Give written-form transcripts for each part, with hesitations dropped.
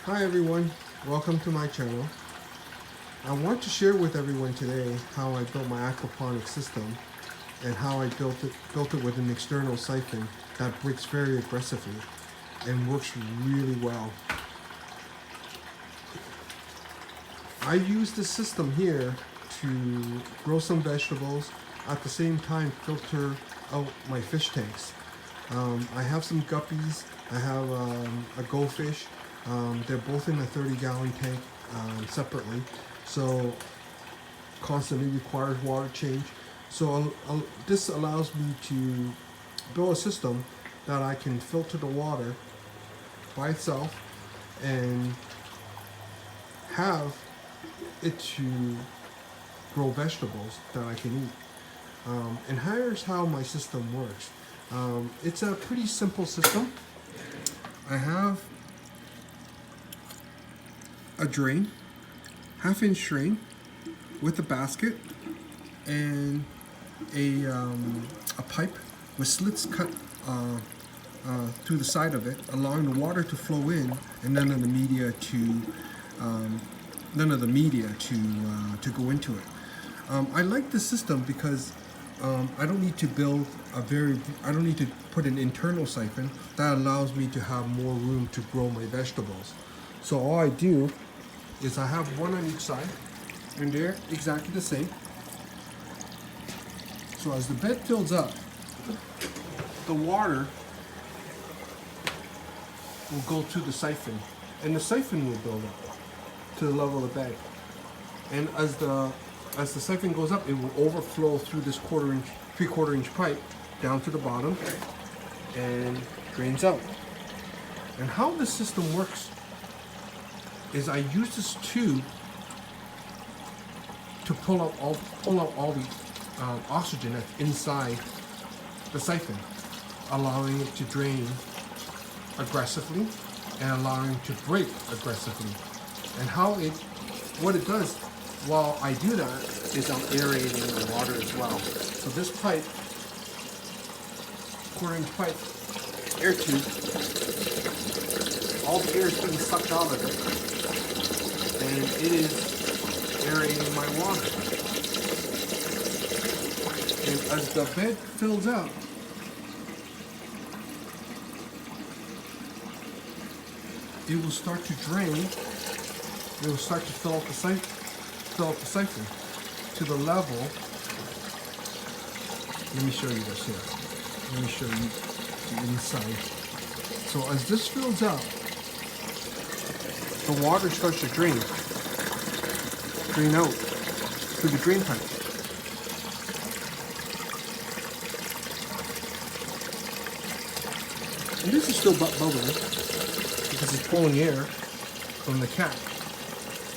Hi everyone, welcome to my channel. I want to share with everyone today how I built my aquaponics system and how I built it with an external siphon that breaks very aggressively and works really well. I use this system here to grow some vegetables, at the same time filter out my fish tanks. I have some guppies, I have a goldfish. They're both in a 30-gallon tank separately, so constantly requires water change. So this allows me to build a system that I can filter the water by itself and have it to grow vegetables that I can eat. And here's how my system works. It's a pretty simple system. I have a drain, half-inch drain with a basket and a pipe with slits cut through the side of it, allowing the water to flow in and none of the media to go into it. I like this system because I don't need to put an internal siphon. That allows me to have more room to grow my vegetables. So all I do is I have one on each side, and they're exactly the same. So as the bed fills up, the water will go to the siphon, and the siphon will build up to the level of the bed. And as the siphon goes up, it will overflow through this three-quarter inch pipe down to the bottom and drains out. And how this system works is I use this tube to pull out all the oxygen that's inside the siphon, allowing it to drain aggressively and allowing it to break aggressively. And what it does while I do that is I'm aerating the water as well. So this pipe, quarter-inch pipe, air tube, all the air is being sucked out of it, and it is aerating my water. And as the bed fills up, it will start to drain. It will start to fill up the siphon to the level. Let me show you this here. Let me show you the inside. So as this fills up, the water starts to drain out through the drain pipe. And this is still bubbling because it's pulling air from the cap.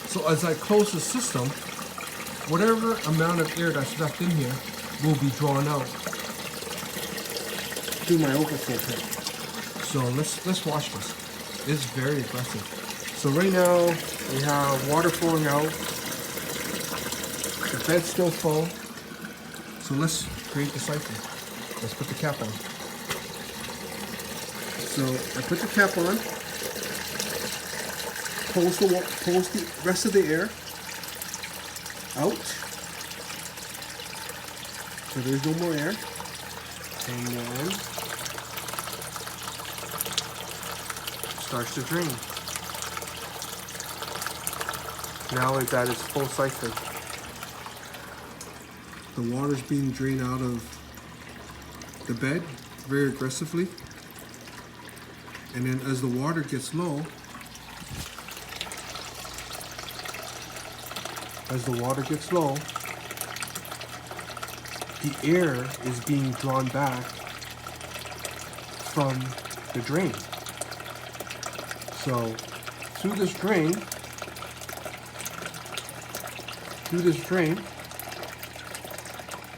So as I close the system, whatever amount of air that's left in here will be drawn out through my overflow pit. So let's watch this. It's very aggressive. So right now we have water flowing out. The bed's still full. So let's create the siphon. Let's put the cap on. So I put the cap on. Pulls the rest of the air out. So there's no more air. And then starts to drain. Now it's at its full siphon. The water's being drained out of the bed very aggressively. And then as the water gets low, the air is being drawn back from the drain. So through this drain,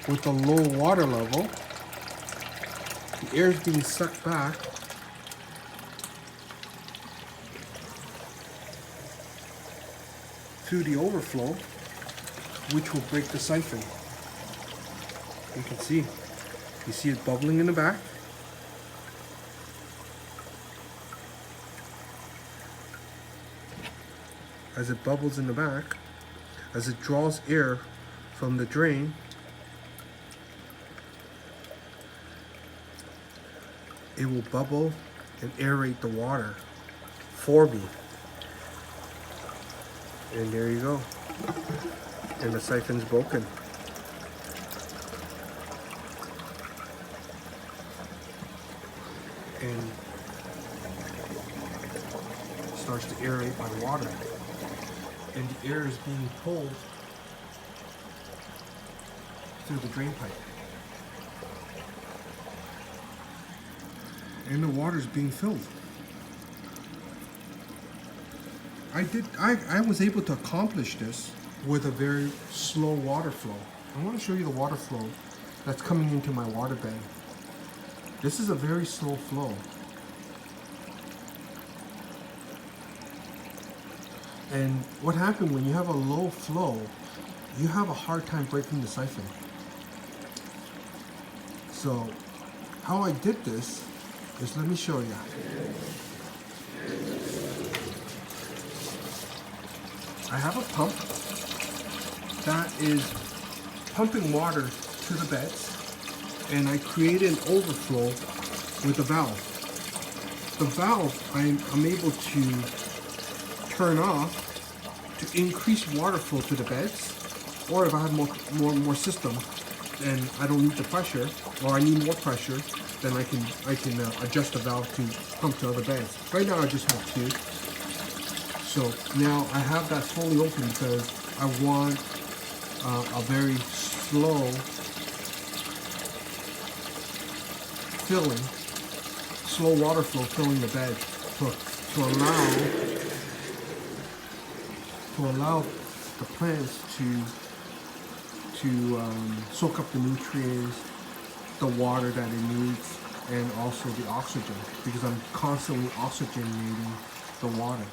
with the low water level, the air is being sucked back through the overflow, which will break the siphon. You can see it bubbling in the back. as it bubbles in the back, as it draws air from the drain, it will bubble and aerate the water for me. And there you go. And the siphon's broken. And starts to aerate my water. And the air is being pulled through the drain pipe. And the water is being filled. I was able to accomplish this with a very slow water flow. I want to show you the water flow that's coming into my water bed. This is a very slow flow. And what happened when you have a low flow, you have a hard time breaking the siphon. So how I did this is, let me show you. I have a pump that is pumping water to the beds, and I created an overflow with a valve. The valve I'm able to turn off to increase water flow to the beds, or if I have more system and I don't need the pressure, or I need more pressure, then I can adjust the valve to pump to other beds. Right now I just have two. So now I have that fully open because I want a very slow filling, slow water flow filling the bed to allow the plants to soak up the nutrients, the water that it needs, and also the oxygen, because I'm constantly oxygenating the water.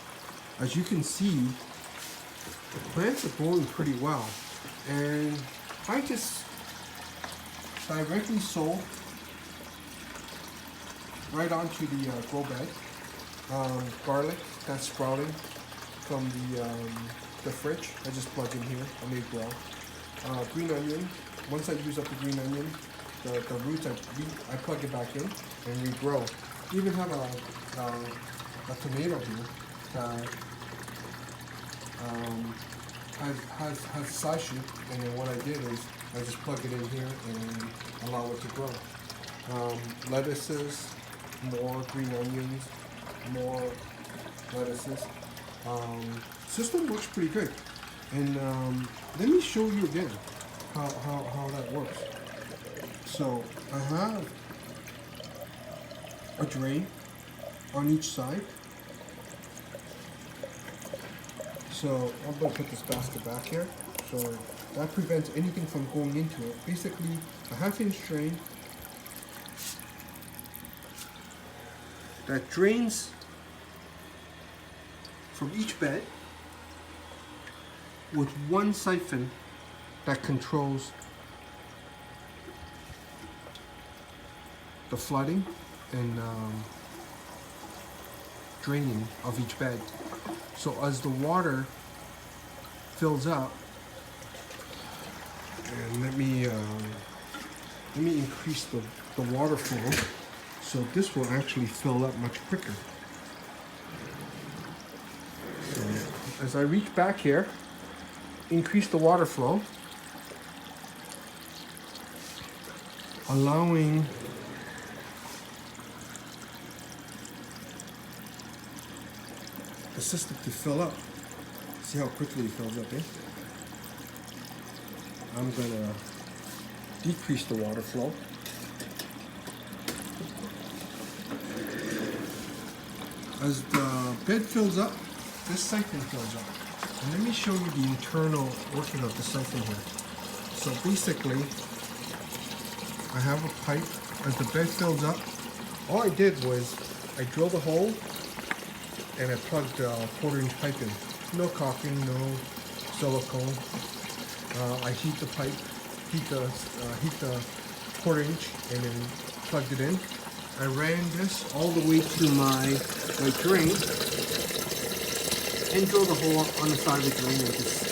As you can see, the plants are growing pretty well, and I just directly sow right onto the grow bed. Garlic that's sprouting from the fridge, I just plug in here, I may grow. Green onion, once I use up the green onion, the roots, I plug it back in and regrow. Even have a tomato here that has side shoot, and then what I did is I just plug it in here and allow it to grow. Lettuces, more green onions, more lettuces. System works pretty good. And let me show you again how that works. So I have a drain on each side. So I'm going to put this basket back here. So that prevents anything from going into it. Basically a 1/2-inch drain that drains from each bed with one siphon that controls the flooding and draining of each bed. So as the water fills up, and let me increase the water flow, so this will actually fill up much quicker. So as I reach back here, increase the water flow, allowing the system to fill up. See how quickly it fills up, eh? I'm gonna decrease the water flow. As the bed fills up, this siphon fills up. And let me show you the internal working of the siphon here. So basically, I have a pipe. As the bed fills up, all I did was I drilled a hole and I plugged a 1/4-inch pipe in. No caulking, no silicone. I heat the pipe, heat the 1/4-inch, and then plugged it in. I ran this all the way to my drain, and drill the hole on the side of the drain and just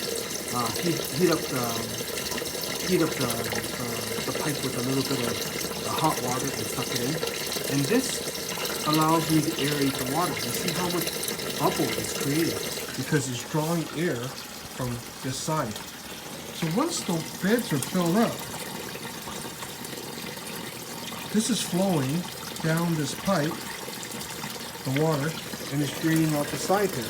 heat up the pipe with a little bit of hot water and suck it in. And this allows me to aerate the water. You see how much bubble is created because it's drawing air from this side. So once the beds are filled up, this is flowing down this pipe, the water, and it's draining out the side here.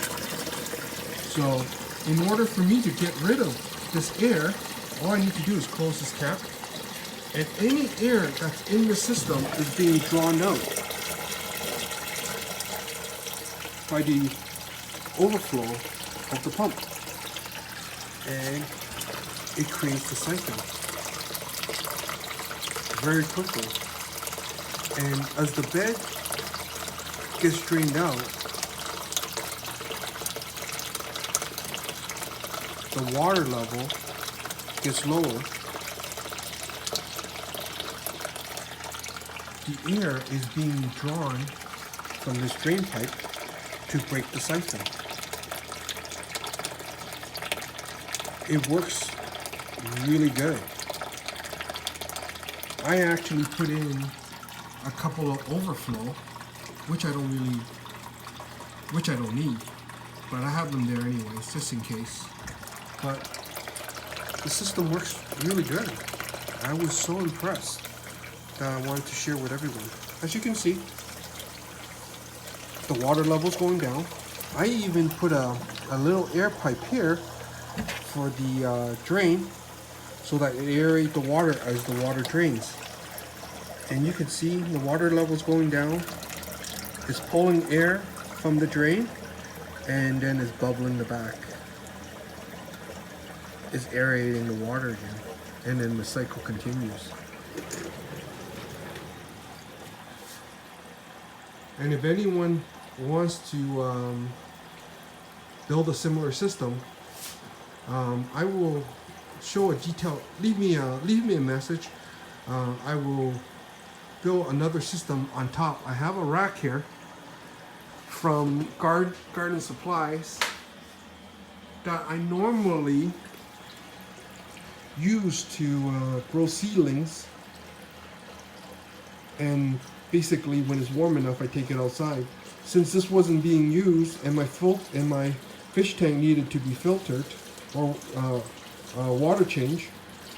So in order for me to get rid of this air, all I need to do is close this cap, and any air that's in the system is being drawn out by the overflow of the pump, and it creates the siphon very quickly. And as the bed gets drained out, the water level gets lower. The air is being drawn from this drain pipe to break the siphon. It works really good. I actually put in a couple of overflow, which I don't need, but I have them there anyways, just in case. But the system works really good. I was so impressed that I wanted to share with everyone. As you can see, the water level's going down. I even put a little air pipe here for the drain so that it aerates the water as the water drains. And you can see the water level's going down. It's pulling air from the drain and then it's bubbling the back. It's aerating the water again, and then the cycle continues. And if anyone wants to build a similar system, I will show a detail. Leave me a message. I will build another system on top. I have a rack here from garden supplies that I normally use to grow seedlings, and basically when it's warm enough I take it outside. Since this wasn't being used and my fish tank needed to be filtered or water change,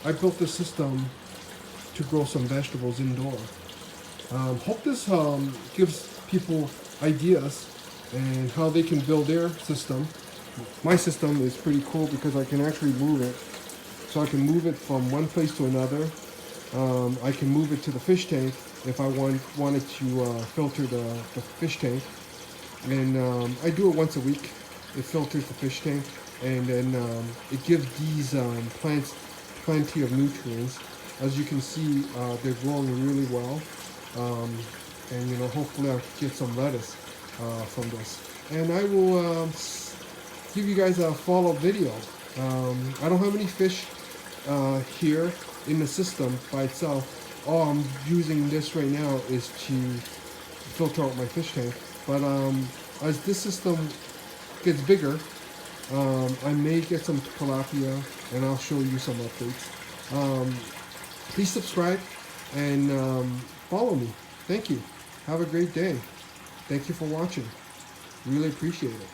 I built this system to grow some vegetables indoor. Hope this gives people ideas and how they can build their system. My system is pretty cool because I can actually move it. So I can move it from one place to another. I can move it to the fish tank if I wanted to filter the fish tank. And I do it once a week. It filters the fish tank, and then it gives these plants plenty of nutrients. As you can see, they're growing really well. And you know, hopefully I'll get some lettuce from this. And I will give you guys a follow-up video. I don't have any fish here in the system by itself. All I'm using this right now is to filter out my fish tank. But as this system gets bigger, I may get some tilapia and I'll show you some updates. Please subscribe and follow me. Thank you. Have a great day. Thank you for watching. Really appreciate it.